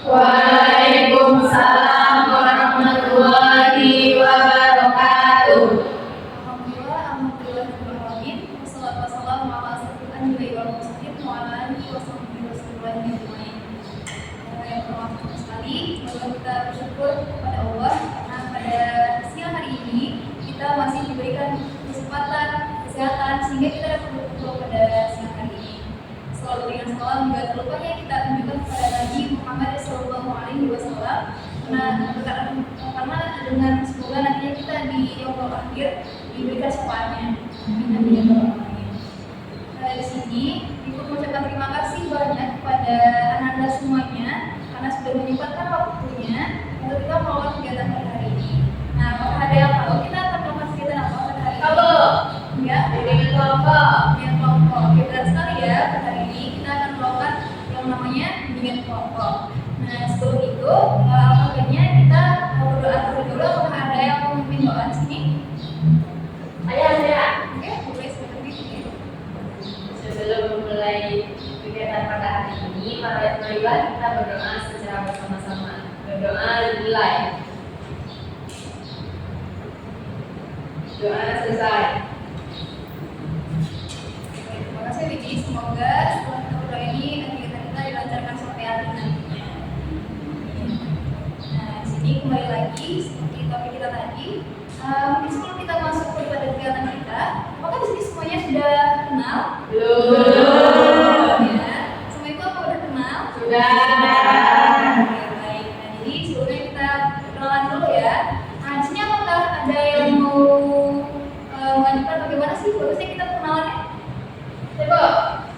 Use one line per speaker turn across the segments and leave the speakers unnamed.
Waalaikumsalam warahmatullahi wabarakatuh.
Alhamdulillahirrahmanirrahim. Wassalatu wassalamu ala asyrofil anbiya'i wal mursalin wa ala alihi wa sahbihi wasallam ajmain. Yang pertama sekali, semoga kita bersyukur kepada Allah karena pada siang hari ini kita masih diberikan kesempatan kesehatan sehingga kita dapat berkumpul pada siang hari ini. Selalu dengan salam juga terlupanya kita tunjukkan kepada Nabi Muhammad SAW. Karena dengan semoga nantinya kita di yaumul akhir diberikan syafaatnya. Di sini Ibu mengucapkan terima kasih banyak kepada anak-anak semuanya karena sudah menyempatkan waktunya untuk kita melakukan kegiatan pada hari ini. Nah, apakah ada yang tahu kita akan melakukan kegiatan apa pada hari ini? Ya, dengan kelompok. Dengan kelompok. Oke, benar sekali ya. Pada hari ini kita akan melakukan yang namanya dengan kelompok. Nah, sebelum itu, alhamdulillahnya kita berdoa terlebih dulu. Apakah ada yang mau memimpin doa di sini?
Saya.
Oke, mulai seperti ini.
Sebelum memulai kegiatan pada hari ini, marilah kita berdoa secara bersama-sama. Berdoa dimulai. Doa selesai.
Terima kasih Widi. Semoga setelah kita berdoa ini kegiatan kita dilancarkan sampai akhir nantinya. Nah, di sini kembali lagi seperti topik kita tadi. Mungkin sebelum kita masuk kepada kegiatan kita, apakah di sini semuanya sudah kenal?
Belum.
Ya. Semua itu apa udah kenal?
Sudah.
Oke, baik. Nah, jadi sebelumnya kita kenalan dulu ya. Nah, di sini apakah ada yang mau mengajukan bagaimana sih bagusnya kita kenalannya?
Coba.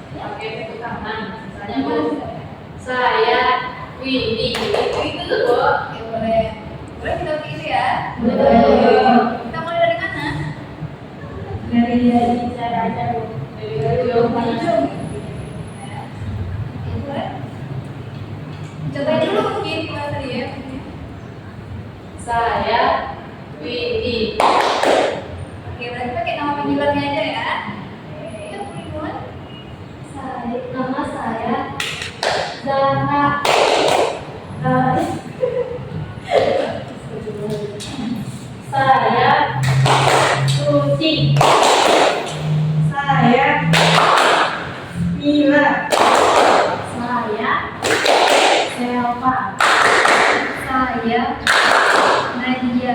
Oke, tepuk tangan. Misalnya, Bu.
Gimana?
Saya Windy. Itu tuh, Bu.
Oke, boleh. Boleh kita pilih ya?
Boleh.
Kita mulai dari mana?
Dari cara aja, Bu. Dari ujung.
Ya. Oke, boleh. Cobain dulu mungkin gimana tadi ya?
Saya Windy.
Oke, berarti pakai nama panggilannya aja ya. Oke, yuk mulai.
Nama saya Zahra. Saya Suci.
Saya Mila.
Saya Selva.
Saya Nadia.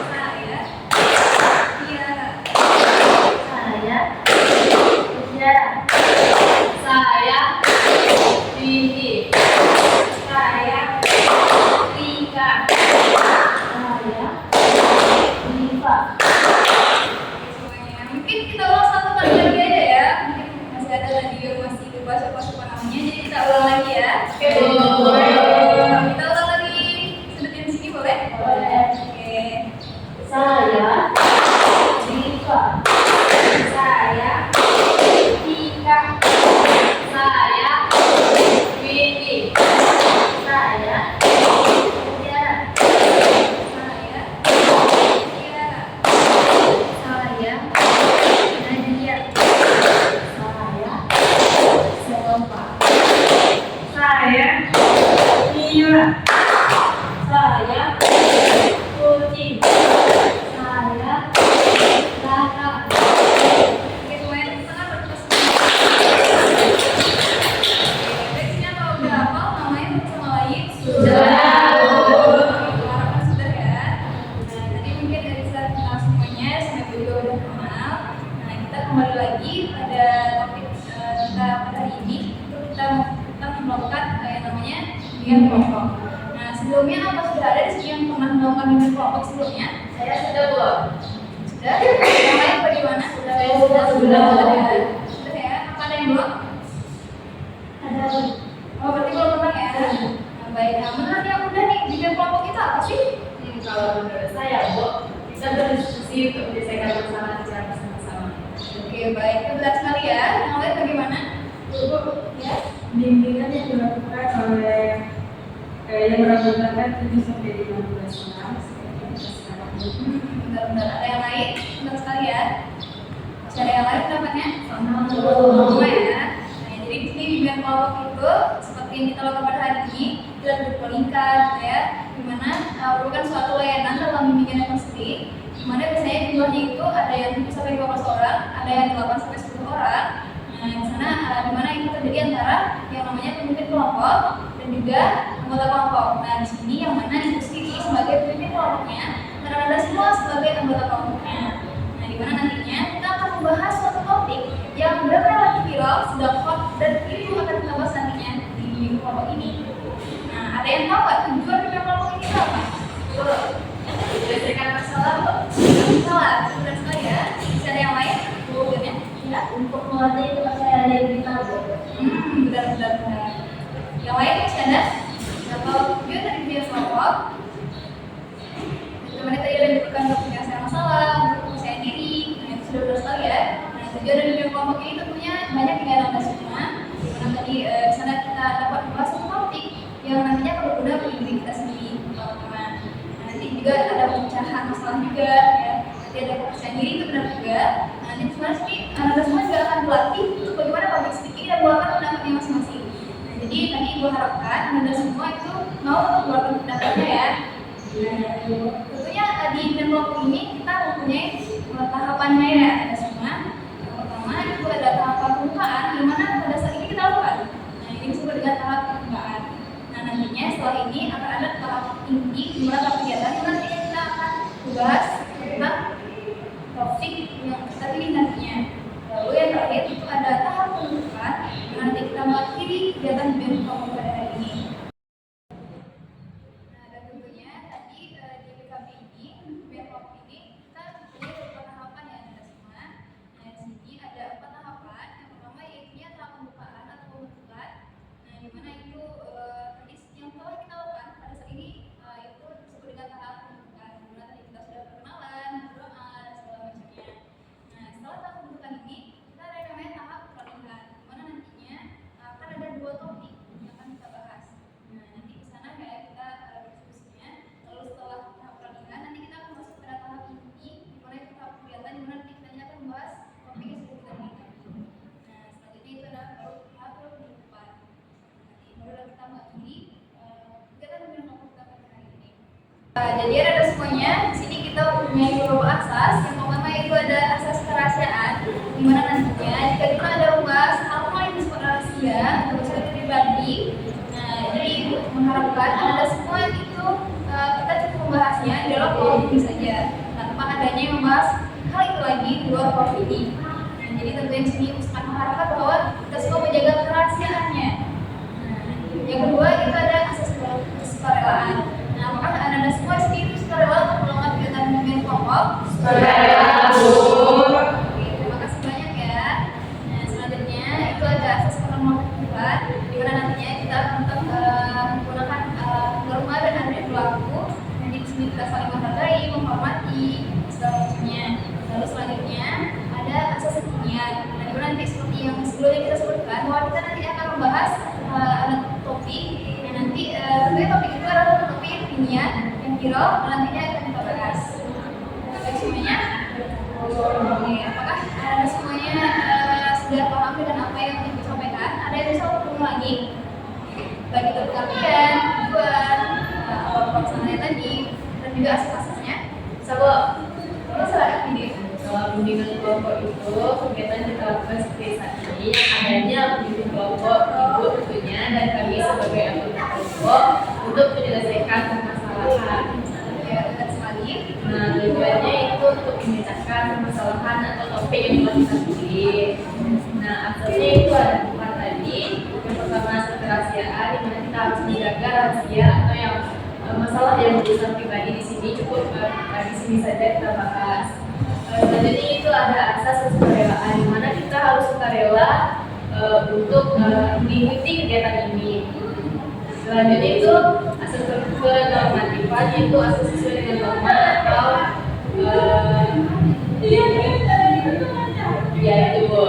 Saya Tiara.
Saya Tiara. Saya Windy.
Saya Rika.
Saya Diva.
Semuanya. Mungkin kita ulang satu kali lagi aja ya. Mungkin masih ada tadi yang masih lupa siapa namanya, jadi kita ulang lagi ya.
Oke, boleh.
Kita ulang lagi. Sebutin di sini boleh?
Boleh.
Oke.
Saya Diva.
Saya Tika.
Saya Windy. Saya
Tiara. Saya Tiara. Saya Nadia.
Saya Selva.
Saya Mila.
Saya Suci. Saya Zahra.
Oke, semuanya di sana berterus. Oke, sini apa udah hafal namanya bersama lain?
Sudah.
Harapan sudah ya. Nah, tadi mungkin dari kita kenal semuanya, sampai juga udah kenal. Nah, kita kembali lagi pada topik kita pada hari ini. Itu kita melakukan yang namanya bimbingan kelompok. Nah, sebelumnya apa sudah ada di sini yang pernah melakukan bimbingan kelompok sebelumnya?
Saya sudah, Bu.
Sudah? Yang lain bagaimana?
Saya sudah.
Sudah ya? Apa ada yang belum?
Ada.
Oh, berarti belum pernah ya? Nah, baik. Nah, menurut yang udah nih, bimbingan kelompok kita apa sih?
Kalau menurut saya, Bu, kita berdiskusi untuk menyelesaikan masalah secara bersama-sama.
Oke, baik. Itu benar sekali ya. Yang lain bagaimana?
Bu,
Ya.
bimbingan yang dilakukan oleh yang beranggotakan 7 sampai 15 orang
Benar-benar ada yang lain? Benar sekali ya. Masih ada yang lain pendapatnya?
sama
Sama ya. Nah, jadi di sini bimbingan kelompok itu seperti yang kita lakukan pada hari ini, kita duduk berlingkar, ya, dimana merupakan suatu layanan dalam bimbingan yang tersendiri, dimana biasanya jumlahnya itu ada yang 7 sampai 15 orang, ada yang 8 sampai 10 orang. Nah, di sana dimana itu terjadi antara yang namanya pemimpin kelompok dan juga anggota kelompok. Nah, di sini yang mana Ibu Siti sebagai pemimpin kelompoknya dan Anda semua sebagai anggota kelompoknya. Nah, di mana nantinya kita akan membahas suatu topik yang benar-benar viral, sedang hot, dan itu akan kita bahas nantinya di kelompok ini. Nah, ada yang tahu nggak tujuan bimbingan kelompok ini apa?
Menyelesaikan masalah, Bu.
Salah, benar sekali ya. Bisa ada yang lain? Tujuannya? Ya.
Untuk melatih kepercayaan diri kita, Bu.
Benar. Yang lain masih ada? Nah, kalau tujuan dari bimbingan kelompok, bagaimana tadi ada bukan untuk menyelesaikan masalah, untuk kepercayaan diri, nah itu sudah benar sekali ya. Nah, tujuan dari bimbingan kelompok ini tentunya banyak yang Anda semua. Dimana tadi di sana kita dapat membahas satu topik yang nantinya akan berguna bagi diri kita sendiri, teman-teman. Nah, nanti juga ada pemecahan masalah juga, ya. Nanti ada kepercayaan diri itu benar juga. Nah, nanti sebenarnya sini Anda semua juga akan berlatih untuk bagaimana public speaking dan mengeluarkan pendapatnya masing-masing. Nah, jadi tadi Ibu harapkan Anda semua itu mau untuk mengeluarkan pendapatnya ya. Nah, tentunya di bimbingan kelompok ini kita mempunyai tahapannya ya, ada semua. Yang pertama itu ada tahapan pembukaan, di mana pada saat ini kita lakukan. Nah, ini disebut dengan tahap pembukaan. Nah, nantinya setelah ini akan ada tahap inti, di mana tahap kegiatan yang nantinya kita akan membahas tentang topik yang kita pilih nantinya. Lalu yang terakhir itu ada tahap penutupan, di mana nanti kita mengakhiri kegiatan bimbingan kelompok pada hari ini. Nah, dan tentunya tadi di BKB ini, bimbingan kelompok ini, kita punya beberapa tahapan ya Anda semua. Nah, di sini ada 4 tahapan. Yang pertama yaitu tahap pembukaan atau pembentukan. Nah, di mana itu tadi yang telah kita lakukan pada saat ini itu disebut dengan tahap pembukaan. Di mana tadi kita sudah perkenalan, berdoa, dan segala macamnya. Nah, setelah tahap pembukaan ini, kita ada yang namanya tahap peralihan. Di mana nantinya akan ada 2 topik yang akan kita bahas. Nah, nanti di sana kayak kita diskusinya. Lalu setelah tahap peralihan, nanti kita akan masuk pada tahap inti, di mana itu tahap kegiatan, di mana nanti kita akan membahas topik yang sudah kita pilih. Nah, selanjutnya itu adalah baru tahap penutupan. Nanti baru kita mengakhiri kegiatan bimbingan kelompok kita pada hari ini. Jadi ada semuanya. Di sini kita mempunyai beberapa asas. Yang pertama itu ada asas kerahasiaan, di mana nantinya jika kita ada membahas hal-hal yang disebut rahasia atau bersifat pribadi, nah jadi mengharapkan Anda semua itu kita cukup membahasnya di dalam forum ini saja, tanpa adanya membahas hal itu lagi di luar forum ini. Nah, jadi tentunya di sini Ustaz mengharapkan bahwa kita semua menjaga kerahasiaannya. Nah, yang kedua itu ada asas kesukarelaan. Nah, apakah Anda semua di sini sukarela untuk melakukan kegiatan bimbingan kelompok? Oke, terima kasih banyak ya. Nah, selanjutnya itu ada asas kenormativan, di mana nantinya kita akan tetap menggunakan norma dan aturan yang berlaku. Nanti di sini kita saling menghargai, menghormati, segala macamnya. Lalu selanjutnya ada asas kekinian. Nah, di mana nanti seperti yang sebelumnya kita sebutkan bahwa kita nanti akan membahas ada topik yang nanti tentunya topik itu adalah topik yang kekinian, yang viral, dan nantinya akan kita bahas. Baik semuanya. Oke, apakah Anda semuanya sudah paham dengan apa yang ingin disampaikan? Ada yang bisa mengulangi? Bagi pengertian, tujuan, awal pelaksanaannya tadi, dan juga asas-asasnya. Bisa Bu? Silakan ini.
Kalau bimbingan kelompok itu kegiatan kita lakukan seperti saat ini, adanya pemimpin kelompok, ibu tentunya, dan kami sebagai anggota kelompok untuk menyelesaikan permasalahan.
Ya, benar sekali.
Nah, tujuannya itu untuk memecahkan permasalahan atau topik yang telah kita pilih. Nah, asasnya itu ada 4 tadi. Yang pertama asas kerahasiaan, di mana kita harus menjaga rahasia atau yang masalah yang berurusan pribadi di sini cukup di sini saja kita bahas. Selanjutnya itu ada asas kesukarelaan, di mana kita harus sukarela untuk mengikuti kegiatan ini. Selanjutnya itu asal kenormatifan, itu asal sesuai dengan norma atau ya itu.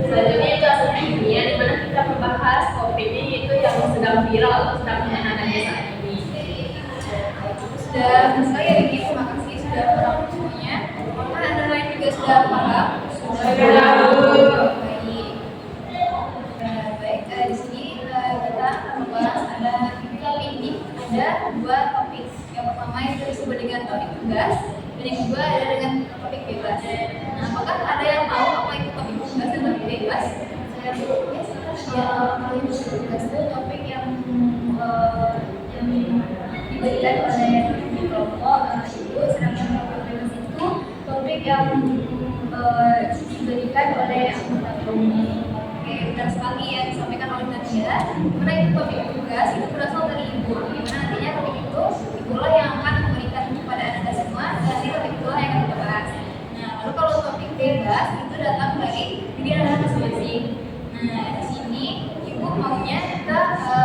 Selanjutnya itu asal kimia, di mana kita membahas topik ini yaitu yang sedang viral atau sedang mengenai saat ini.
Sudah sekali lagi terima kasih sudah paham semuanya. Apakah Anda lain juga sudah paham? Baik. Baik, di sini kita akan membahas kali ini ada dua topik. Yang pertama itu disebut dengan topik tugas dan yang kedua ada dengan topik bebas. Nah, apakah ada yang tahu apa itu topik tugas dan topik bebas? Saya kali ini tugas itu topik yang diberikan oleh kelompok ibu, sedangkan topik bebas itu topik yang diberikan oleh anggota kelompok. Oke, benar sekali yang disampaikan oleh Nadia. Karena itu topik tugas itu berasal dari ibu. Dimana nantinya topik itu ibulah yang akan memberikan kepada anda semua dan nanti topik itulah yang akan kita bahas. Nah, lalu kalau topik bebas itu datang dari diri anda masing-masing. Nah, di sini ibu maunya kita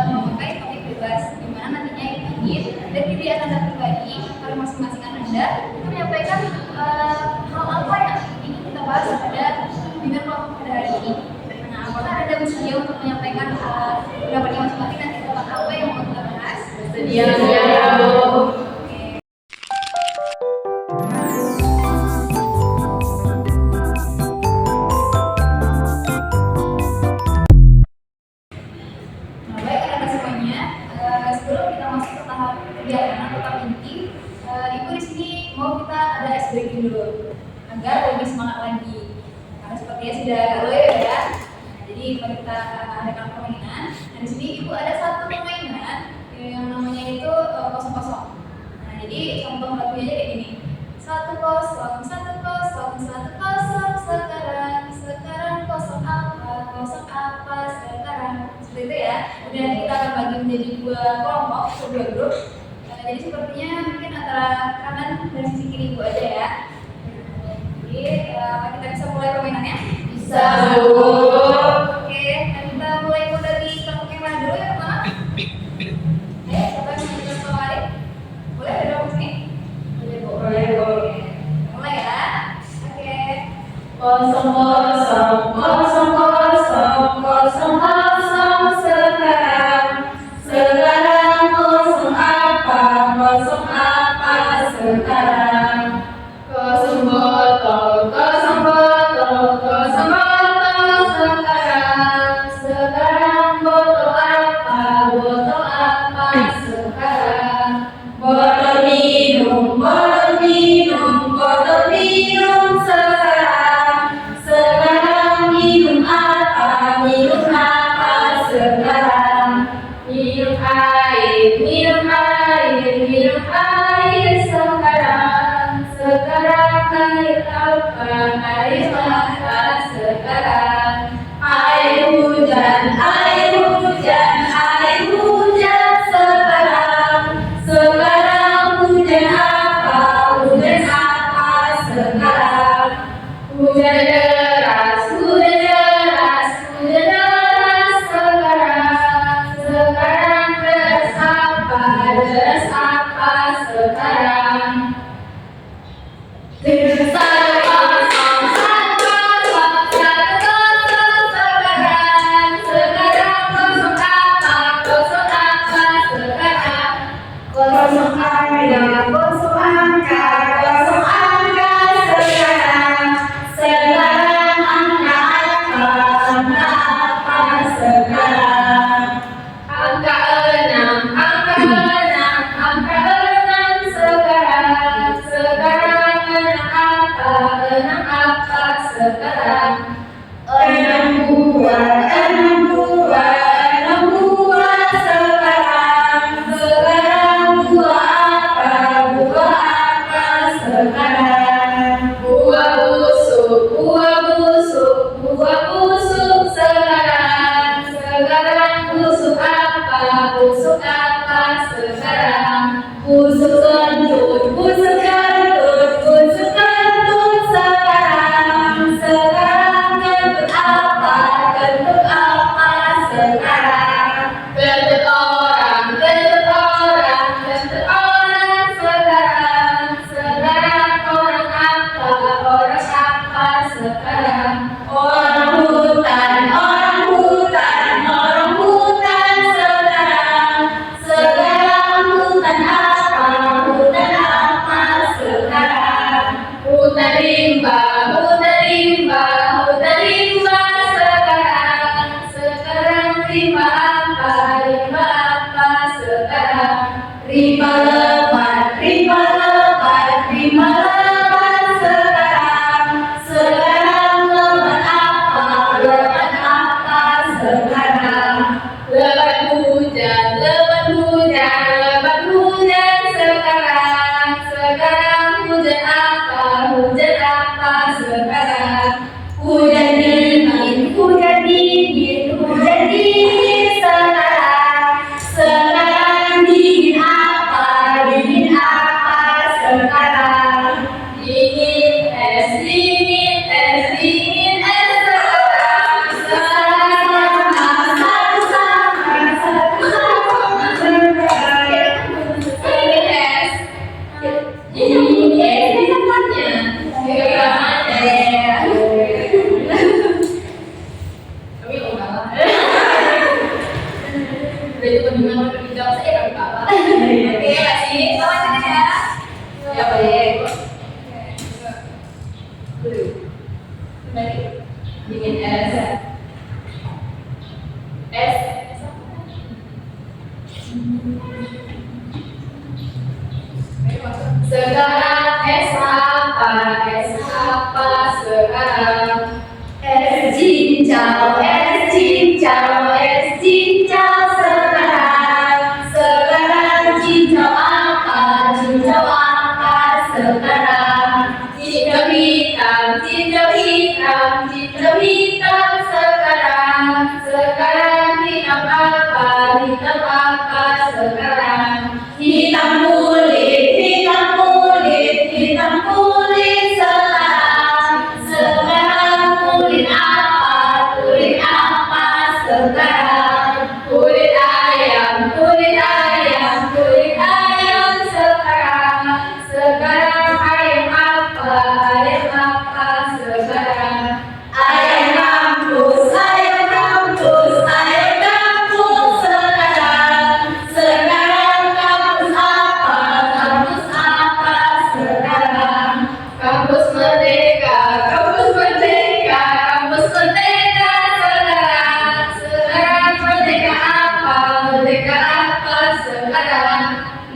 memakai topik bebas, dimana nantinya ingin dari diri anda pribadi atau masing-masing anda itu menyampaikan hal apa yang ingin kita bahas pada dengan kelompok pada hari ini. Nah, apakah anda bersedia untuk menyampaikan pendapatnya masing-masing nanti tentang apa yang mau kita bahas?
Sedia.
Dulu agar lebih semangat lagi karena sepertinya sudah agak loyo ya. Jadi mari kita adakan permainan. Nah, di sini ibu ada satu permainan yang namanya itu kosong-kosong. Nah, jadi contoh lagunya aja kayak gini. 1-0, 1-0, 1-0 sekarang kosong apa sekarang. Seperti itu ya. Kemudian kita akan bagi menjadi dua kelompok atau dua grup. Jadi sepertinya mungkin antara kanan dan sisi kiri ibu aja ya. Jadi apa kita bisa mulai permainannya?
Bisa.
Oke, dan kita mulai dari kelompok yang mana dulu ya pertama? Ayo, siapa yang mau pertama kali? Boleh ada dong sini?
Boleh.
Mulai ya. Oke.
0-0-0-0-0 sekarang kosong apa sekarang.
Kosong botol sekarang botol apa sekarang.
Botol minum sekarang minum apa sekarang.
Minum air sekarang air apa sekarang.
Air hujan sekarang hujan apa sekarang.
Hujan deras sekarang deras apa sekarang. itu bagaimana berbicara saya kan Pak.
Oke, masih lanjutin ya.
Ya baik.
Oke, coba.
Kembali dengan S. S. Sekarang S apa? S apa sekarang? S cincau, S cincau, S cincau sekarang. Sekarang cincau apa? Cincau apa sekarang? Cincau hitam, cincau hitam, cincau hitam sekarang. Sekarang hitam apa? Hitam apa sekarang? Hitam kulit, hitam kulit, hitam kulit sekarang. Sekarang kulit apa? Kulit apa sekarang? Kulit ayam, kulit ayam, kulit ayam sekarang. Sekarang ayam apa? Ayam apa sekarang? Ayam kampus, ayam kampus, ayam kampus sekarang. Sekarang kampus apa? Kampus apa sekarang? Kampus Merdeka, kampus Merdeka, kampus Merdeka sekarang. Sekarang merdeka apa? Merdeka apa sekarang?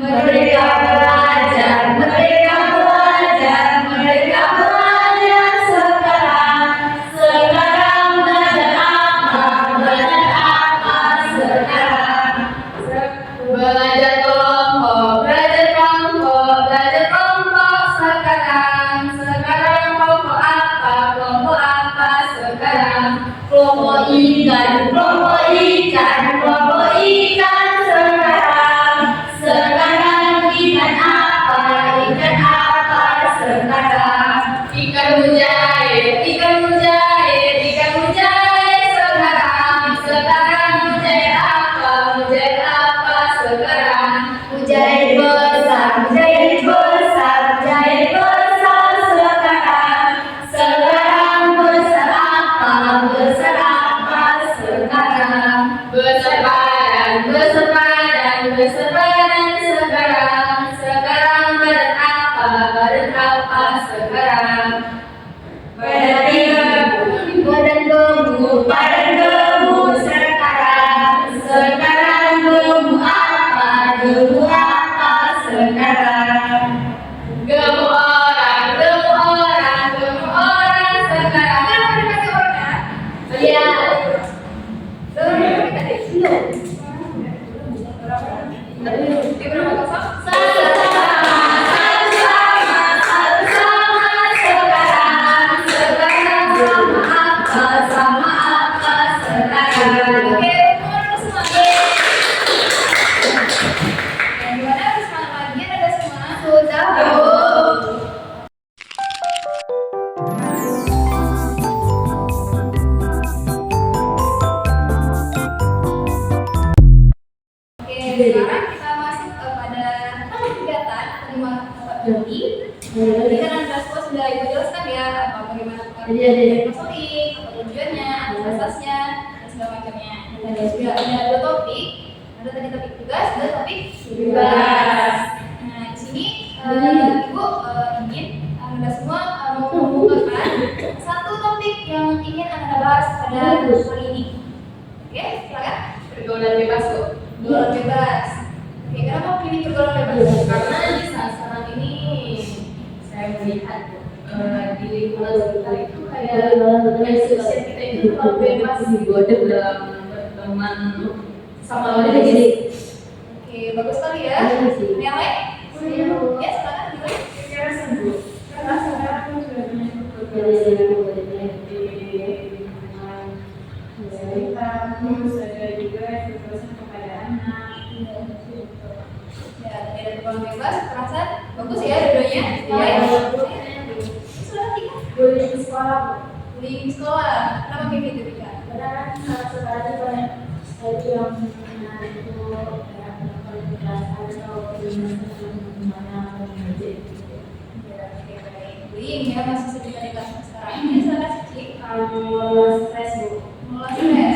Merdeka belajar, merdeka belajar, merdeka belajar sekarang. Sekarang belajar apa? Belajar apa sekarang? Belajar kelompok, belajar kelompok, belajar kelompok sekarang. Sekarang kelompok apa? Kelompok apa sekarang? Kelompok ikan, kelompok ikan, kelompok ikan sekarang. Sekarang ikan apa? Ikan apa sekarang? Ikan mujair, ikan mujair, ikan mujair sekarang. Sekarang mujair apa? Mujair apa sekarang? Mujair besar, mujair besar, mujair besar sekarang. Sekarang besar apa? Besar apa sekarang? Besar badan, besar badan, besar badan sekarang. Sekarang badan apa? Badan apa sekarang? Badan gemuk, badan gemuk, badan gemuk sekarang. Sekarang gemuk apa? Gemuk apa sekarang? Gemuk orang, gemuk orang, gemuk orang sekarang.
Kasih orangnya.
Iya.
Di berapa kosong? Oke, teman-teman semua. Yang gimana harus semangat lagi ada semua?
Sudah.
Oke, sekarang kita masuk kepada kegiatan kelima Jody. Jadi kan Anda semua sudah ibu jelaskan ya apa bagaimana konseling, apa tujuannya, apa asasnya, dan segala macamnya. Dan juga ada dua topik. Ada tadi topik tugas, ada topik bebas. Nah di sini ibu ingin Anda semua membukakan satu topik yang ingin Anda bahas pada kali ini. Oke, silakan.
Pergaulan bebas kok.
Pergaulan bebas. Oke, kenapa pilih pergaulan bebas?
Karena di saat sekarang ini saya melihat di lingkungan sekitar itu kayak sosial kita itu terlalu bebas dalam berteman sama orang lain.
Oke, bagus sekali ya. Yang lain? Ya, silakan gimana?
Secara sempurna, karena sekarang kan sudah banyak pekerjaan di lingkungan terus ada juga kekerasan kepada anak.
Ya, tadi ada pergaulan bebas, kekerasan, bagus ya dua-duanya. Yang lain? Silakan tiga.
Bullying di sekolah,
Bullying di sekolah. Kenapa kayak gitu, Tika?
karena kan sekarang itu banyak sekali yang itu kayak kekerasan atau gimana mengajar.
Ya, oke, baik. Bullying ya, masih sedikit di kelas sekarang. Ini silakan Cici.
Kalau stres bu,
Mulai stres.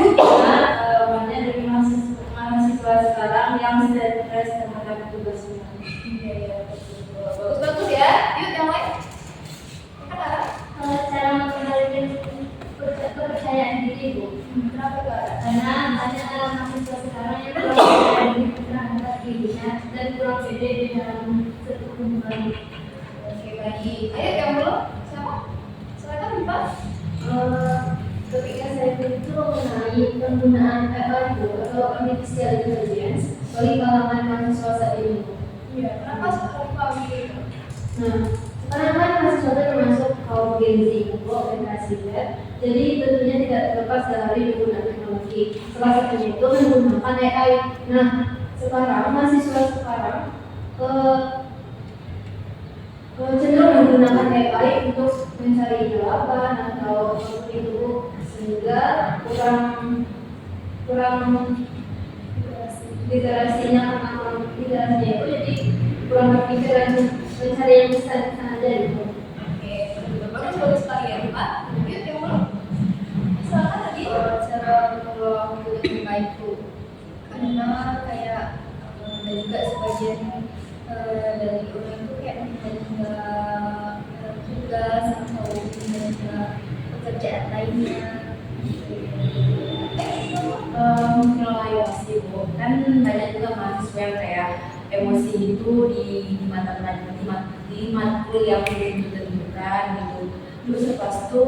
banyak dari mahasiswa kurang stres terhadap tugasnya.
Iya, bagus ya. Yuk yang lain. Kan ada.
Cara memperbaiki kepercayaan diri, Bu.
Kenapa Kak?
Karena banyak mahasiswa sekarang yang kurang percaya diri terhadap dirinya dan kurang pede di dalam perkumpulan.
Oke, baik. Ayo yang belum. Siapa? Silakan Mbak.
Ketika saya itu mengenai penggunaan AI atau artificial intelligence bagi kalangan mahasiswa saat ini.
Iya, kenapa sekali Pak begitu?
Nah, sekarang kan mahasiswa itu termasuk kaum Gen Z, generasi Z, jadi tentunya tidak terlepas dari penggunaan teknologi. Salah satunya itu menggunakan AI. Nah, sekarang mahasiswa sekarang cenderung menggunakan AI untuk mencari jawaban atau seperti itu, sehingga kurang literasinya itu jadi kurang berpikir dan mencari yang instan aja gitu.
Oke, bagus sekali ya Pak. Yuk yang belum. Silakan lagi.
Cara mengelola waktu dengan baik itu karena kayak dan juga sebagian dari orang itu kayak menunda tugas atau menunda pekerjaan lainnya. Mengelola emosi, Bu. Kan banyak juga mahasiswa yang kayak emosi itu di mata kuliah yang ditentukan gitu. Terus lepas itu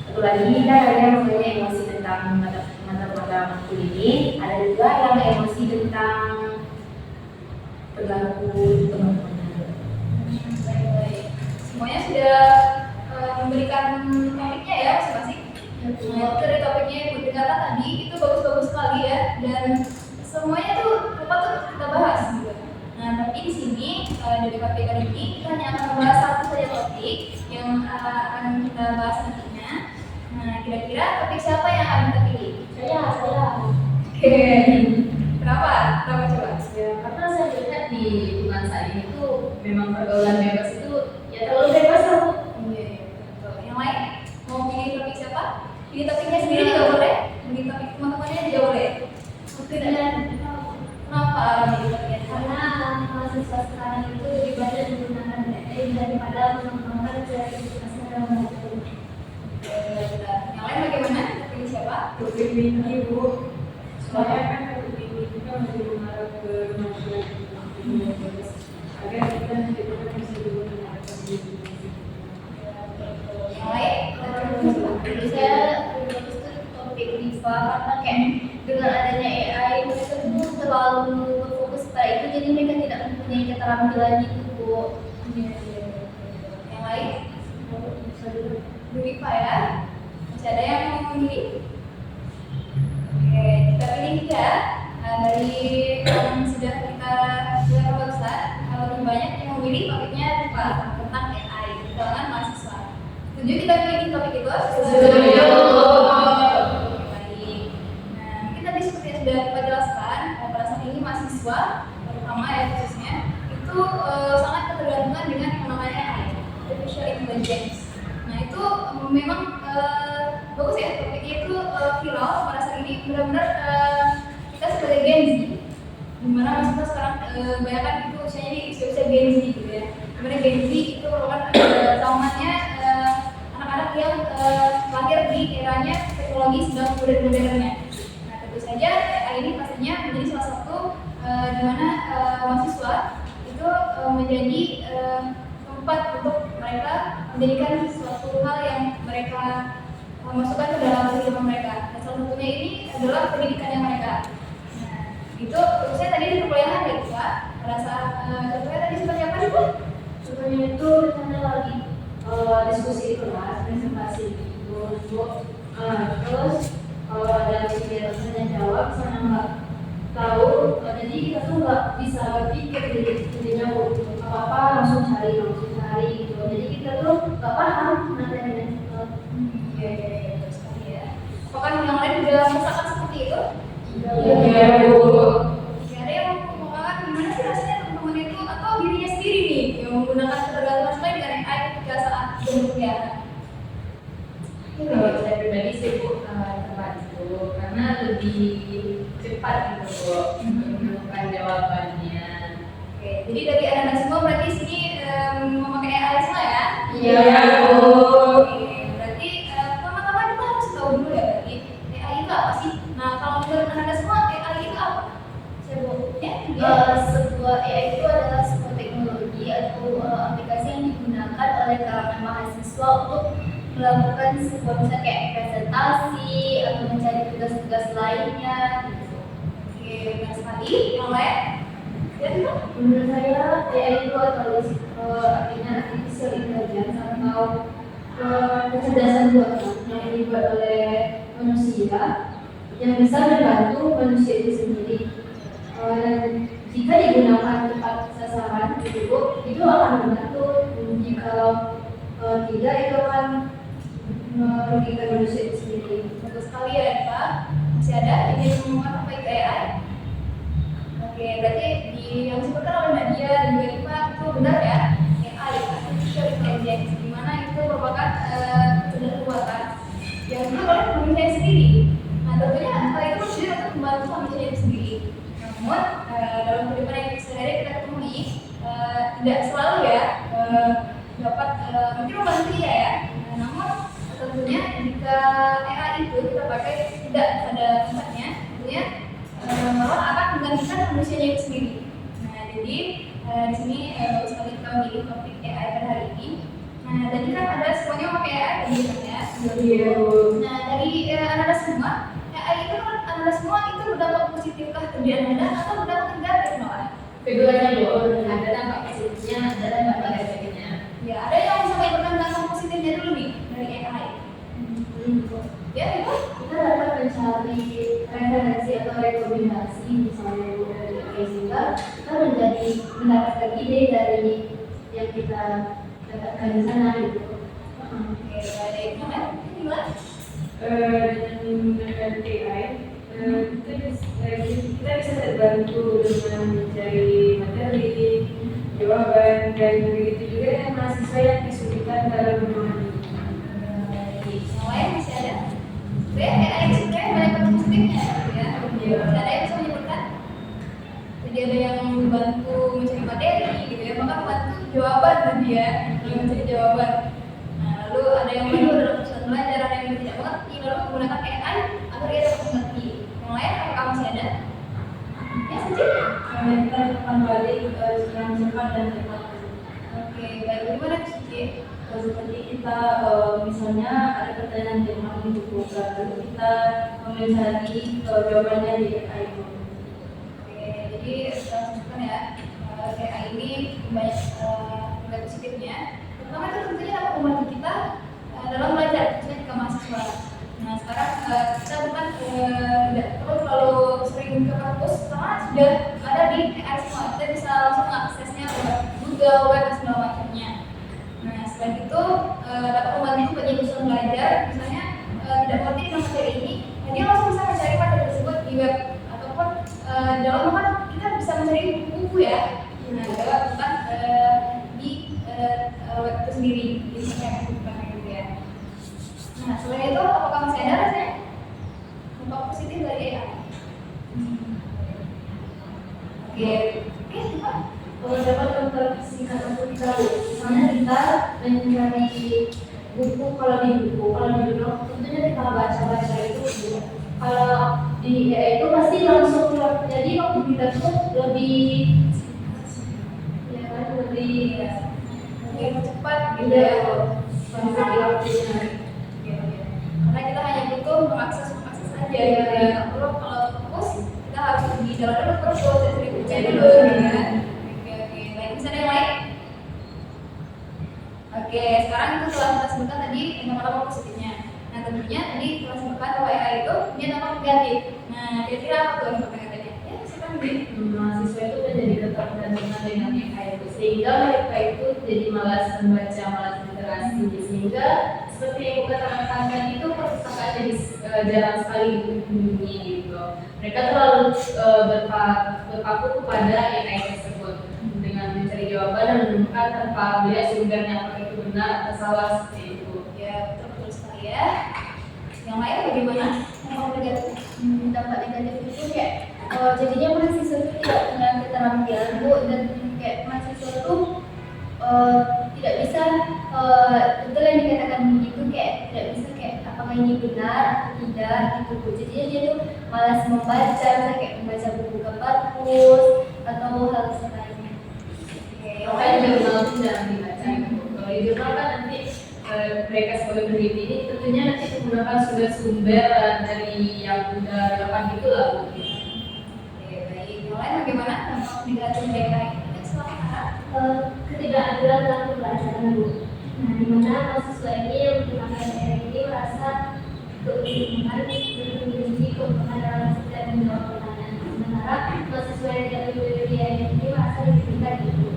satu lagi kan ada yang namanya emosi tentang mata kuliah ini, ada juga yang emosi tentang perilaku teman-teman.
Baik. Semuanya sudah memberikan topiknya ya masing-masing. Nah, itu dari topiknya yang Ibu dengarkan tadi itu bagus-bagus sekali ya, dan semuanya tuh patut kita bahas gitu. Nah, tapi di sini dari topik kali ini kita hanya akan membahas satu saja topik yang akan kita bahas nantinya. Nah, kira-kira topik siapa yang akan kita pilih?
Saya.
Oke. Kenapa? Kenapa coba?
Ya, karena saya lihat di lingkungan saya itu memang pergaulan bebas itu ya terlalu bebas lah, Bu.
Iya, betul. Yang lain mau pilih topik siapa? Pilih topiknya sendiri juga boleh. Pilih topik teman-temannya juga boleh. Kenapa pilih topiknya?
Karena mahasiswa sekarang itu lebih banyak menggunakan AI daripada mengembangkan kreativitasnya dalam belajar.
Yang lain bagaimana? Pilih siapa?
Topik ini, Bu. Soalnya kan topik ini kita masih mengarah ke masyarakat bebas agar kita juga bisa menggunakan diri.
Yang lain?
Jadi saya lebih bagus tuh topik Diva karena kayak dengan adanya AI mereka tuh terlalu berfokus pada itu, jadi mereka tidak mempunyai keterampilan itu, Bu.
Yang lain? Diva ya? Masih ada yang mau memilih? Oke, kita pilih tiga. Dari yang sudah kita lihat barusan, kalau lebih banyak yang memilih topiknya Diva tentang AI di kalangan mahasiswa. Setuju kita pilih topik itu?
Setuju.
Baik. Nah, mungkin tadi seperti yang sudah kita jelaskan, pada saat ini mahasiswa, terutama ya khususnya, itu sangat ketergantungan dengan yang namanya AI, artificial intelligence. Nah, itu memang bagus ya, topiknya itu viral pada saat ini. Benar-benar kita sebagai Gen Z, dimana mahasiswa sekarang kebanyakan itu usianya di usia Gen Z gitu ya. Dimana Gen Z itu merupakan zamannya anak-anak yang lahir di eranya teknologi sedang modern-modernnya. Nah, tentu saja AI ini pastinya menjadi salah satu di mana mahasiswa itu menjadi tempat untuk mereka menjadikan suatu hal yang mereka masukkan ke dalam kehidupan mereka. Dan salah satunya ini adalah pendidikannya mereka. Nah, itu saya tadi di perkuliahan ya Pak. Pada saat contohnya tadi seperti apa sih Bu?
Contohnya itu misalnya lagi diskusi di kelas, presentasi gitu, terus kalau ada kegiatan tanya jawab, misalnya nggak tahu, jadi kita tuh nggak bisa berpikir jadinya apa-apa langsung cari gitu, jadi kita tuh nggak paham materinya.
Iya, betul sekali ya. Apakah yang lain juga merasakan seperti itu?
Iya, Bu.
Ya, ada yang mengatakan gimana sih rasanya teman-teman itu atau dirinya sendiri nih yang menggunakan ketergantungan sekali dengan AI ketika saat berkuliah?
Kalau saya pribadi sih Bu, tempat itu karena lebih cepat cepat gitu Bu menemukan jawabannya.
Oke, jadi dari anak-anak semua berarti sini memakai AI semua ya?
Iya Bu.
Oke, berarti pertama-tama kita harus tahu dulu ya berarti AI itu apa sih? Nah, kalau menurut anak-anak semua AI itu apa? Saya Bu, ya?
Sebuah AI itu adalah sebuah teknologi atau aplikasi yang digunakan oleh kalangan mahasiswa untuk melakukan sebuah misalnya kayak presentasi atau mencari tugas-tugas lainnya gitu.
Oke, benar sekali. Yang lain? Ya, itu?
Menurut saya AI itu adalah artinya artificial intelligence atau kecerdasan buatan yang dibuat oleh manusia yang bisa membantu manusia itu sendiri. Dan jika digunakan tepat sasaran itu akan membantu. Jika tidak itu akan merugikan manusia itu sendiri.
Bagus sekali ya Eva. Masih ada ingin mengumumkan apa itu AI? Oke, berarti yang disebutkan oleh Nadia dan juga Eva itu benar ya? AI, artificial intelligence, di mana itu merupakan kecerdasan buatan yang dibuat oleh manusia sendiri. Nah, tentunya itu bertujuan untuk membantu manusia itu sendiri. Namun dalam kehidupan yang sehari-hari kita temui tidak selalu ya dapat mungkin membantu ya. Namun tentunya jika AI itu kita pakai tidak pada tempatnya, tentunya malah akan menggantikan manusianya itu sendiri. Nah, jadi di sini bagus sekali kita memilih topik AI pada hari ini. Nah, tadi kan ada semuanya pakai AI pendidikannya. Nah, dari anak-anak semua, AI itu kan anak-anak semua itu berdampak positifkah kerjaan Anda atau berdampak negatif malah?
Keduanya Bu, ada dampak positifnya, ada dampak negatifnya.
Ya, ada yang bisa menyebutkan dampak positifnya dulu nih dari AI. Ya, itu
Kita dapat mencari referensi atau rekomendasi misalnya dari AI sehingga kita mendapatkan ide dari yang kita dapatkan di sana gitu.
oke, ada yang lain? Gimana?
Dengan menggunakan AI, kita bisa terbantu dengan mencari materi, jawaban, dan begitu juga dengan mahasiswa yang kesulitan dalam memahami.
Yang lain masih ada? Sebenarnya AI itu sebenarnya banyak dampak positifnya gitu ya. Ada yang bisa menyebutkan? Jadi ada yang membantu mencari materi gitu ya, maka membantu jawaban tadi ya, yang mencari jawaban. Nah, lalu ada yang membantu dalam proses belajar, ada yang tidak mengerti, lalu menggunakan AI agar dia dapat mengerti. Yang lain apakah masih ada? Ya, saja.
Kita akan balik yang cepat dan cepat.
Oke, baik. Bagaimana Cici?
Seperti kita misalnya ada pertanyaan yang mau dibuka, lalu kita mencari jawabannya di AI.
Oke, jadi kita sebutkan ya, AI ini banyak nilai positifnya. Pertama itu tentunya dapat membantu kita dalam belajar, khususnya jika mahasiswa. Nah, sekarang kita bukan tidak perlu terlalu sering ke kampus, karena sudah ada di AI semua. Kita bisa langsung aksesnya lewat Google, web, dan segala macamnya. Nah, selain itu dapat membantu bagi urusan belajar, misalnya tidak mengerti dengan materi ini, dia langsung bisa mencari materi tersebut di web ataupun dalam kan kita bisa mencari buku ya. Nah, lewat bukan di web itu sendiri, di internet bukan gitu ya. Nah, selain itu apakah masih ada rasanya dampak positif dari AI? Oke, Pak.
Kalau dapat mempersingkat untuk tahu, misalnya kita mencari buku kalau di blog tentunya kita baca itu juga. Kalau di AI itu pasti langsung keluar, jadi waktu kita tuh lebih ya kan lebih
cepat gitu ya.
bisa dilakukan.
Karena kita hanya butuh mengakses aja gitu ya. Nggak perlu kalau fokus kita harus di jalan dulu terus seri baca dulu gitu kan. Oke, baik. Bisa ada yang lain? Oke, sekarang itu telah kita sebutkan tadi dampak positifnya. Nah, tentunya tadi telah sebutkan bahwa AI itu punya dampak negatif. Nah, kira-kira apa tuh dampak negatifnya? Ya, silakan Bu.
Mahasiswa itu menjadi ketergantungan dengan AI itu, sehingga mereka itu jadi malas membaca, malas literasi, sehingga seperti yang aku katakan tadi itu perpustakaan jadi jarang sekali dikunjungi gitu. Mereka terlalu berpaku kepada AI tersebut dengan mencari jawaban dan menemukan tanpa melihat sumbernya apakah itu benar atau salah seperti itu.
Ya, betul sekali ya. Yang lain bagaimana? Dampak negatif? dampak negatif itu kayak jadinya mahasiswa itu tidak punya keterampilan Bu, dan kayak mahasiswa itu tidak bisa betul yang dikatakan begitu, kayak tidak bisa kayak apakah ini benar atau tidak gitu Bu. Jadinya dia tuh malas membaca, kayak membaca buku ke perpus atau hal lainnya.
Makanya jurnal itu jangan dibaca gitu. Kalau di jurnal kan nanti mereka sebagai peneliti ini tentunya nanti menggunakan sumber-sumber dari yang udah relevan gitu lah Bu.
Oke, baik. Mulai bagaimana dampak negatif DKI ini selama
Ketidakadilan dalam pembelajaran Bu. Nah, di mana mahasiswa ini yang menggunakan AI ini merasa keuntungan memiliki keuntungan dalam setiap menjawab pertanyaan. Sementara mahasiswa yang tidak memiliki AI ini merasa dirugikan gitu.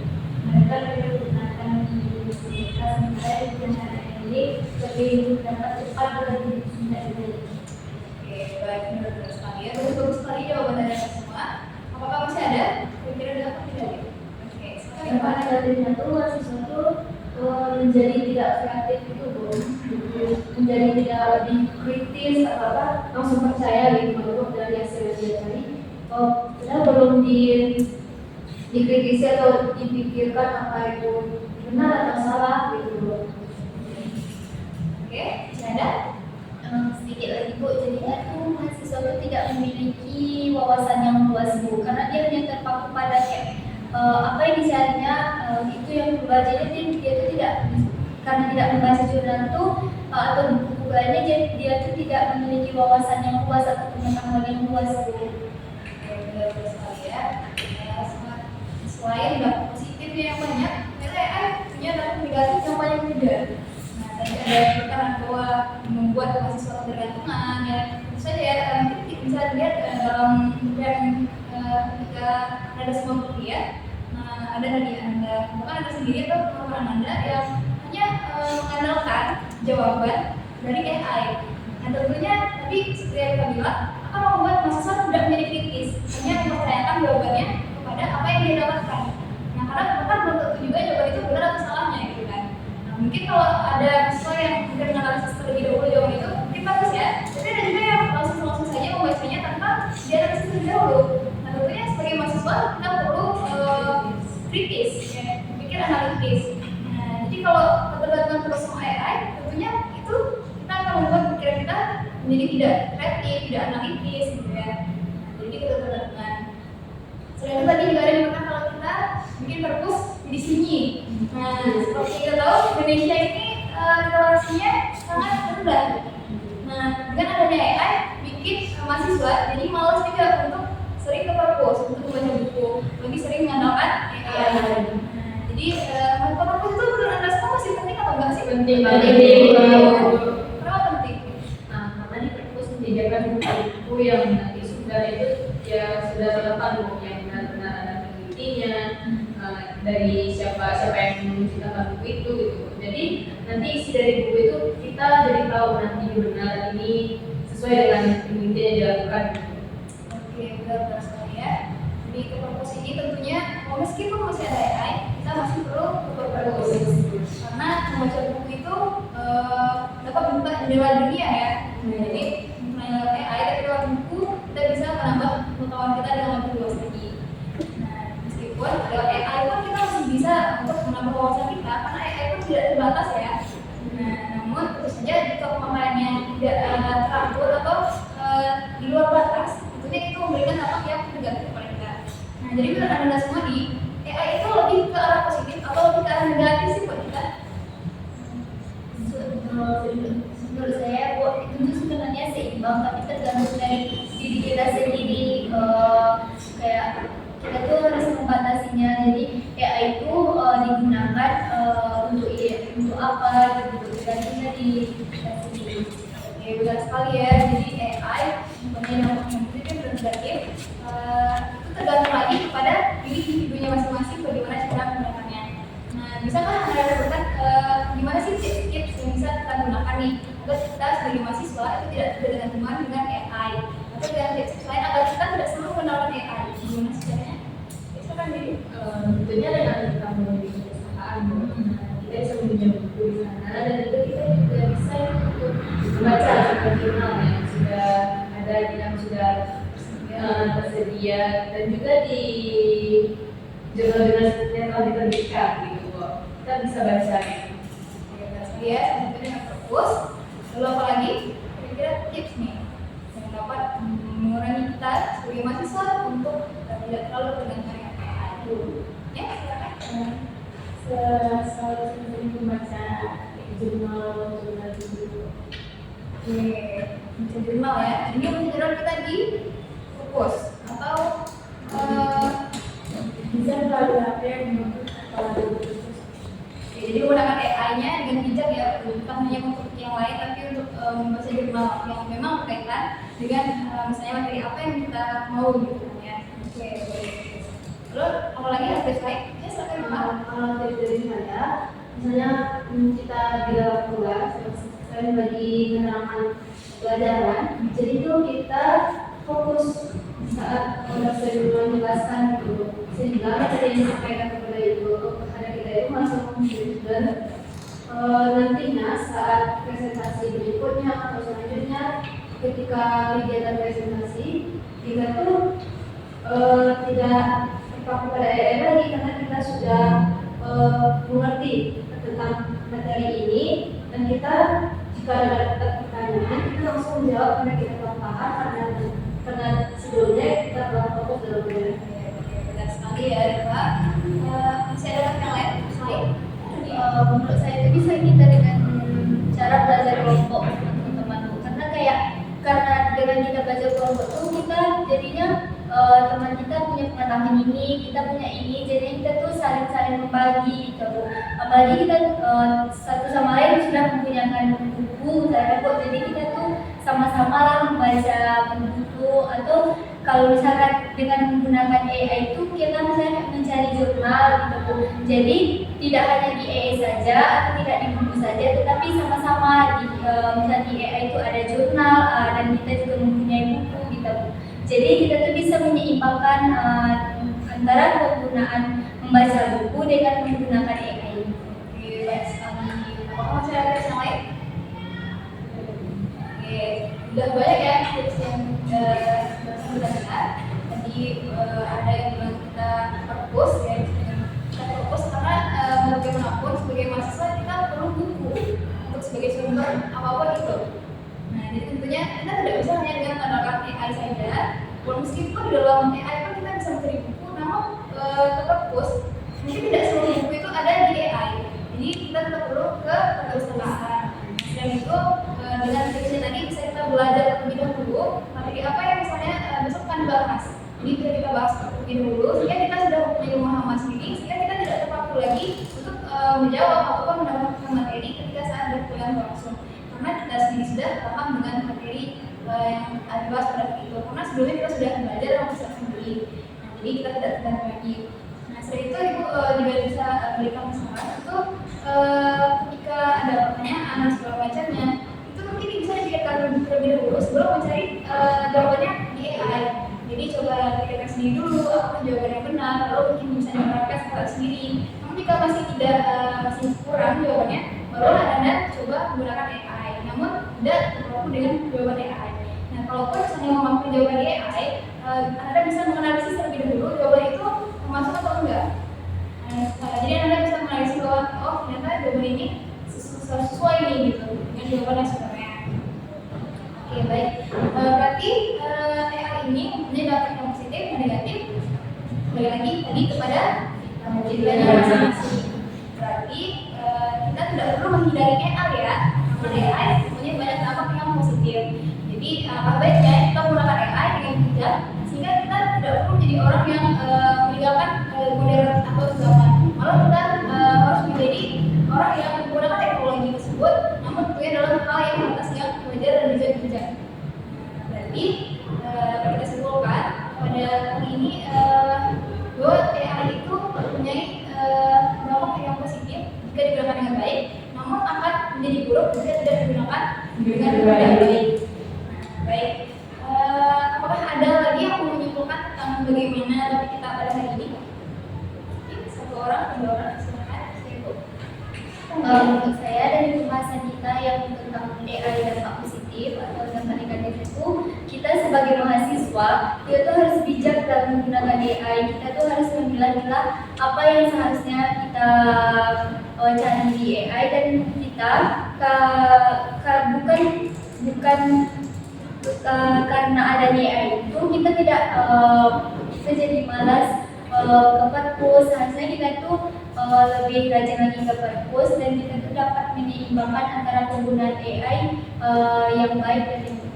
Mereka lebih menggunakan mereka, sementara yang menggunakan AI ini lebih dapat cepat dan lebih mudah.
Oke, baik, benar sekali ya. Bagus sekali jawaban dari semua. Apakah masih ada? Kira-kira ada apa tidak? Oke, silakan.
Yang paling negatifnya tuh mahasiswa tuh menjadi tidak kreatif gitu Bu, menjadi tidak lebih kritis atau apa, langsung percaya gitu menurut dari hasil yang dia cari. Kita belum dikritisi atau dipikirkan apa itu benar atau salah gitu Bu.
Oke, masih ada? Sedikit lagi Bu, jadinya tuh mahasiswa itu tidak memiliki wawasan yang luas Bu, karena dia hanya terpaku pada kayak apa yang dicarinya itu yang berubah. Jadi dia tuh tidak, karena tidak membaca jurnal tuh atau buku lainnya, dia tuh tidak memiliki wawasan yang luas atau pengetahuan yang luas Bu. Oke, benar sekali ya. Selain dampak positifnya yang banyak, ternyata punya dampak negatif yang banyak juga. Nah, tadi ada perkataan bahwa membuat mahasiswa ketergantungan ya. Tentu saja ya, nanti kita bisa lihat dalam yang ketika ada sebuah kuliah, ada dari Anda, bahkan Anda sendiri atau teman-teman Anda yang hanya mengandalkan jawaban dari AI. Nah, tentunya tapi seperti yang kita bilang akan membuat mahasiswa tidak menjadi kritis, hanya mempertanyakan jawabannya kepada apa yang dia dapatkan. Nah, karena bahkan belum tentu juga jawaban itu benar atau salahnya gitu kan. Nah, mungkin kalau ada mahasiswa yang mungkin menganalisis terlebih dahulu jawaban itu, mungkin bagus ya. Tapi ada juga yang langsung saja membacanya tanpa dianalisis terlebih dahulu. Nah, tentunya sebagai mahasiswa kita perlu kritis, ya, pikir analitis. Nah, jadi kalau ketergantungan terus sama AI, tentunya itu kita akan membuat pikiran kita menjadi tidak kreatif, tidak analitis, gitu ya. Jadi ketergantungan. Selain itu tadi juga ada yang pernah kalau kita bikin perpus di sini. Nah, seperti kita tahu Indonesia ini literasinya sangat rendah. Nah, dengan adanya AI, bikin mahasiswa jadi malas juga untuk sering ke perpus untuk membaca buku, lebih sering mengandalkan AI. Nah, jadi ke perpus itu menurut Anda semua masih penting atau enggak sih?
Penting
banget. Kenapa penting?
Nah, karena di perpus menyediakan buku yang nanti sudah itu ya sudah relevan Bu, yang benar-benar ada penelitinya, dari siapa yang menciptakan buku itu gitu. Jadi nanti isi dari buku itu kita jadi tahu nanti benar ini sesuai dengan penelitian yang dilakukan.
Oke, benar sekali ya. Jadi ke perpus ini tentunya meskipun masih ada AI, kita masih perlu ke perpus. Karena membaca buku itu dapat membuka jendela dunia ya. Jadi melalui AI tapi lewat buku kita bisa menambah pengetahuan kita dengan lebih luas lagi. Nah, meskipun lewat AI pun kita masih bisa untuk menambah wawasan kita, karena AI pun tidak terbatas ya. Nah, namun tentu saja jika pemakaiannya tidak teratur atau di luar batas, tentunya itu memberikan dampak yang negatif kepada kita. Nah, jadi menurut Anda semua nih, AI itu lebih ke arah positif atau lebih ke arah negatif sih buat kita?
Menurut saya itu sebenarnya seimbang, tapi tergantung dari diri kita sendiri. Kayak kita tuh harus membatasinya. Jadi AI itu digunakan untuk apa gitu, tergantung dari kita sendiri.
Oke, benar sekali ya. Jadi AI mempunyai dampak yang positif dan negatif. Itu tergantung lagi kepada diri individunya masing-masing bagaimana cara menggunakannya. Nah, bisakah Anda dapatkan gimana sih tips-tips yang bisa kita gunakan nih agar kita sebagai mahasiswa itu tidak tergantungan dengan AI, atau dengan tips lain agar kita tidak selalu menggunakan AI? Gimana sih caranya? Misalkan diri.
Tentunya dengan kita memiliki perusahaan, kita bisa meminjam buku di sana, dan itu kita juga bisa untuk membaca jurnal yang sudah ada, yang sudah tersedia dan juga di jurnal-jurnal yang telah diterbitkan gitu kok. Kita bisa baca gitu.
Oke, berarti ya, selanjutnya dengan perpus. Lalu apa lagi? Kira-kira tips nih yang dapat mengurangi kita sebagai mahasiswa untuk tidak terlalu tergantung dengan AI dulu. Ya, silakan.
Selalu sering membaca jurnal gitu.
Oke, baca jurnal ya. Ini baca jurnal kita di perpus atau
Bisa kalau HP kalau
jadi menggunakan AI-nya dengan bijak ya, bukan hanya untuk yang lain tapi untuk membaca jurnal yang memang berkaitan dengan misalnya materi apa yang kita mau gitu kan ya. Oke, baik. Lalu apalagi ada slide? Ya silakan Mbak.
kalau dari saya, misalnya kita di dalam kelas, selain bagi menerangkan pelajaran, jadi itu kita fokus saat dosen menjelaskan gitu, sehingga materi yang disampaikan kepada kita itu masuk dan nantinya saat presentasi berikutnya atau selanjutnya ketika kegiatan presentasi kita tuh tidak terpaku pada AI lagi karena kita sudah mengerti tentang materi ini dan kita jika ada pertanyaan kita langsung menjawab karena kita telah paham karena sebelumnya kita telah fokus dalam belajar.
Oke, benar sekali ya Mbak. Masih ada yang lain? Slide?
Menurut saya itu bisa kita dengan cara belajar kelompok teman-teman karena dengan kita belajar kelompok tuh kita jadinya teman kita punya pengetahuan ini, kita punya ini, jadinya kita tuh saling membagi gitu. Apalagi kita satu sama lain sudah mempunyai buku, jadi kita tuh sama-sama lah membaca buku atau kalau misalkan dengan menggunakan AI itu kita misalnya mencari jurnal gitu. Jadi tidak hanya di AI saja atau tidak di buku saja, tetapi sama-sama misalnya di AI itu ada jurnal dan kita juga mempunyai buku gitu. Jadi kita tuh bisa menyeimbangkan antara penggunaan membaca buku dengan menggunakan AI.
Oke, baik sekali. Apakah masih ada yang lain? Oke, udah banyak ya tips yang sudah dengar. Tadi ada yang bilang kita perpus ya, kita perpus karena bagaimanapun sebagai mahasiswa kita perlu buku untuk sebagai sumber apapun itu. Nah, jadi tentunya kita tidak bisa hanya dengan mengandalkan AI saja. Meskipun di dalam AI pun kita bisa mencari buku, namun ke perpus mungkin tidak seluruh buku itu ada di AI. Jadi kita tetap perlu ke perpustakaan. Dan itu dengan tipsnya tadi bisa kita belajar terlebih dahulu materi apa yang misalnya besok akan dibahas. Jadi bisa kita bahas terlebih dahulu sehingga kita sudah mempunyai pemahaman sendiri sehingga kita tidak terpaku lagi untuk menjawab ataupun mendapatkan materi ketika saat ada kuliah langsung. Karena kita sendiri sudah paham dengan materi yang dibahas pada waktu itu. Karena sebelumnya kita sudah belajar bisa sendiri. Nah, jadi kita tidak tergantung lagi. Nah, setelah itu Ibu juga bisa berikan saran itu ketika ada pertanyaan dan segala macamnya itu mungkin bisa dipikirkan terlebih dahulu sebelum mencari jawabannya di AI. Jadi coba pikirkan sendiri dulu apakah jawaban yang benar, lalu mungkin bisa diterapkan secara sendiri. Namun jika masih tidak masih kurang jawabannya, baru Anda coba menggunakan AI. Namun tidak terpaku dengan jawaban AI. Nah, kalaupun misalnya memampu jawaban di AI, Anda bisa menganalisis terlebih dahulu jawaban itu masuk atau enggak. Jadi Anda bisa menganalisis bahwa oh ternyata jawaban ini sesuai nih gitu dengan jawaban yang sebenarnya. Oke, baik. Berarti AI ini mempunyai dampak yang positif dan negatif. Kembali lagi tadi kepada tujuannya masing-masing. Berarti kita tidak perlu menghindari AI ya, karena AI mempunyai banyak dampak yang positif. Jadi apa baiknya kita menggunakan AI dengan bijak sehingga kita tidak perlu menjadi orang yang meninggalkan modern atau zaman. Malah kita harus menjadi orang yang menggunakan teknologi tersebut, namun tentunya dalam hal yang batas yang wajar dan juga bijak. Berarti dapat kita simpulkan pada hari ini bahwa AI itu mempunyai dampak yang positif jika digunakan dengan baik, namun akan menjadi buruk jika tidak digunakan dengan baik. Baik. Apakah ada lagi yang mau menyimpulkan tentang bagaimana topik kita pada hari ini? Satu orang, dua orang, silakan.
Menurut saya dari pembahasan kita yang tentang AI dampak positif atau dampak negatif itu kita sebagai mahasiswa, kita tuh harus bijak dalam menggunakan AI. Kita tuh harus memilah-milah apa yang seharusnya kita cari di AI, dan kita bukan karena adanya AI itu kita tidak jadi malas ke perpus. Seharusnya kita tuh lebih rajin lagi ke perpus, dan kita tuh dapat menyeimbangkan antara penggunaan AI yang baik dan yang benar.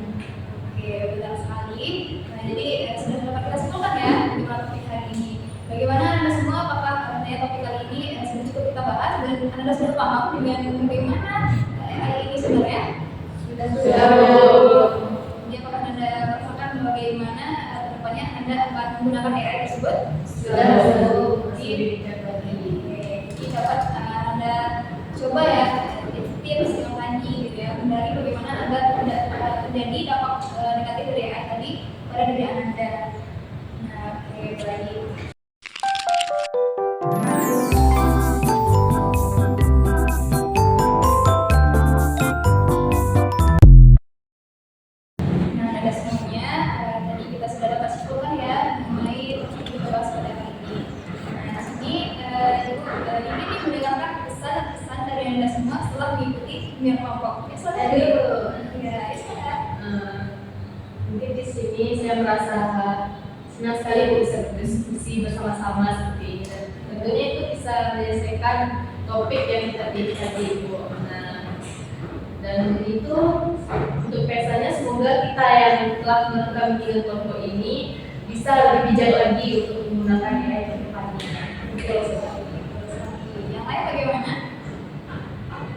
Oke, benar sekali. Nah, jadi sudah dapat kita simpulkan ya bagaimana topik hari ini. Bagaimana Anda semua, apakah topik kali ini sudah cukup kita bahas dan Anda sudah paham dengan bagaimana AI ini sebenarnya?
Sudah.
Jadi apakah Anda merasakan bagaimana kedepannya Anda akan menggunakan AI tersebut? Jadi dapat Anda coba ya tips yang tadi gitu ya, dari bagaimana Anda tidak terjadi dampak negatif dari AI tadi pada diri Anda. Nah, oke, baik. Nah, ada semuanya. Tadi kita sudah dapat simpulkan ya mengenai topik yang kita bahas pada hari ini. Nah, di sini ini mendengarkan pesan-pesan dari Anda semua setelah mengikuti pembimbingan kelompok. Ya, saudara. Ya, saudara.
Mungkin di sini saya merasa senang sekali bisa berdiskusi bersama-sama seperti ini, dan tentunya itu bisa menyelesaikan topik yang kita pilih tadi, Bu. Nah, dan itu untuk pesannya, semoga kita yang telah merekam video kelompok ini bisa lebih bijak lagi untuk menggunakan AI ke depannya.
Oke, yang lain bagaimana?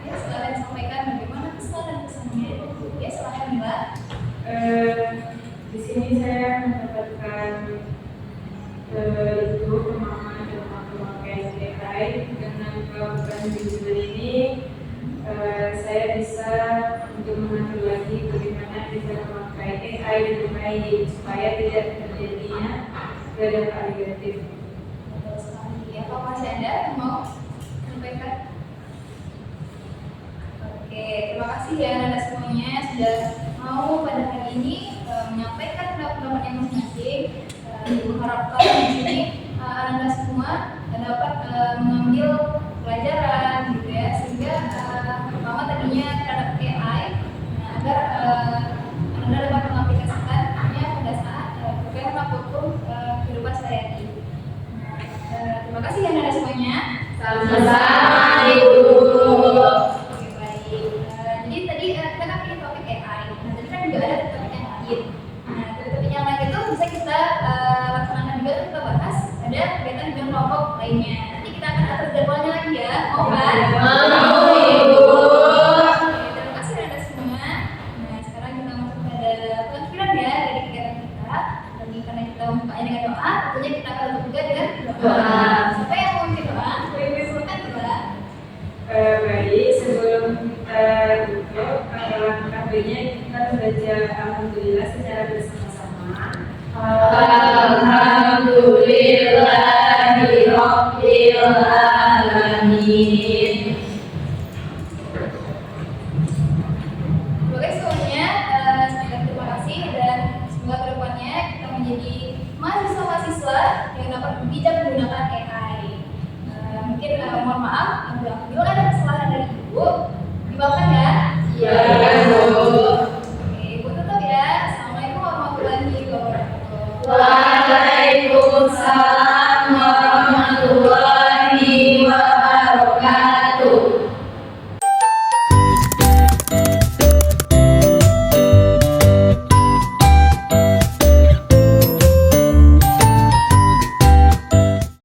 Ya, silakan sampaikan bagaimana pesan dan pesannya. Ya, silakan Mila.
Di sini saya mendapatkan itu pemahaman tentang pemakaian AI. Dengan melakukan video ini, saya bisa untuk mengatur lagi bagaimana bisa memakai AI dengan baik supaya tidak terjadinya dampak negatif.
Betul sekali. Apa masih Anda mau sampaikan? Oke, terima kasih ya Anda semuanya sudah mau pada hari ini menyampaikan pendapat-pendapat yang masing-masing. Mengharapkan di sini Anda semua dapat mengambil pelajaran gitu ya, sehingga pertama tadinya terhadap AI agar Anda dapat mengaplikasikannya pada saat berkaitan apapun kehidupan sehari-hari. Terima kasih ya Anda semuanya.
Sama-sama, Ibu.
Oke, baik. Jadi tadi kita kan pilih topik AI. Nah, tadi kan juga ada topik yang lain. Nah, topik yang lain itu bisa kita laksanakan juga, kita bahas ada kegiatan dengan kelompok lainnya. Nanti kita akan atur jadwalnya lagi ya. Mau kan?
Mau, Ibu.
Oke, terima kasih Anda semua. Nah, sekarang kita masuk pada pengakhiran ya dari kegiatan kita. Lagi karena kita membukanya dengan doa, tentunya kita akan tutup juga dengan doa. Siapa yang mau bikin doa? Silakan doa.
Baik, sebelum kita tutup, langkah-langkahnya kita baca Alhamdulillah secara bersama-sama.
Alhamdulillahirabbil alamin.